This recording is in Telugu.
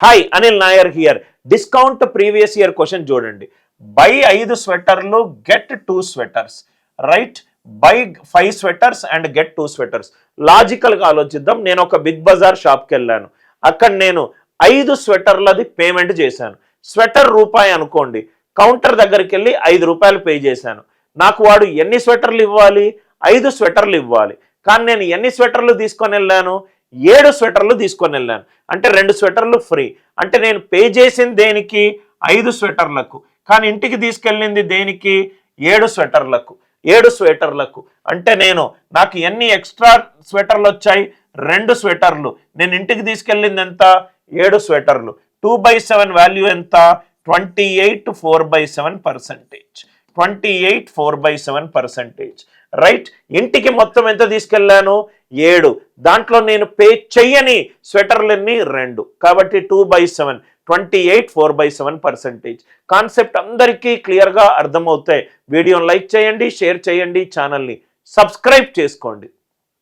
Hi Anil Nair here. Discount previous year question చూడండి. బై 5 స్వెటర్లు get 2 sweaters, right? By 5 sweaters and get 2 sweaters. లాజికల్గా ఆలోచిద్దాం. నేను ఒక బిగ్ బజార్ షాప్కి వెళ్ళాను. అక్కడ నేను 5 స్వెటర్లది పేమెంట్ చేశాను. స్వెటర్ రూపాయి అనుకోండి. కౌంటర్ దగ్గరికి వెళ్ళి 5 రూపాయలు పే చేశాను. నాకు వాడు ఎన్ని స్వెటర్లు ఇవ్వాలి? 5 స్వెటర్లు ఇవ్వాలి. కానీ నేను ఎన్ని స్వెటర్లు తీసుకొని వెళ్ళాను? 7 స్వెటర్లు తీసుకొని వెళ్ళాను. అంటే 2 స్వెటర్లు ఫ్రీ. అంటే నేను పే చేసింది దేనికి? 5 స్వెటర్లకు. కానీ ఇంటికి తీసుకెళ్ళింది దేనికి? 7 స్వెటర్లకు. 7 స్వెటర్లకు అంటే నాకు ఎన్ని ఎక్స్ట్రా స్వెటర్లు వచ్చాయి? 2 స్వెటర్లు. నేను ఇంటికి తీసుకెళ్ళింది ఎంత? 7 స్వెటర్లు. 2/7 వాల్యూ ఎంత? 28 4/7%. 28 4/7%, రైట్? ఇంటికి మొత్తం ఎంత తీసుకెళ్ళాను? 7. దాంట్లో నేను పే చెయ్యని స్వెటర్లన్నీ 2. కాబట్టి 2/7, 28 4/7%. కాన్సెప్ట్ అందరికీ క్లియర్గా అర్థమవుతాయి. వీడియోని లైక్ చేయండి, షేర్ చేయండి, ఛానల్ని సబ్స్క్రైబ్ చేసుకోండి.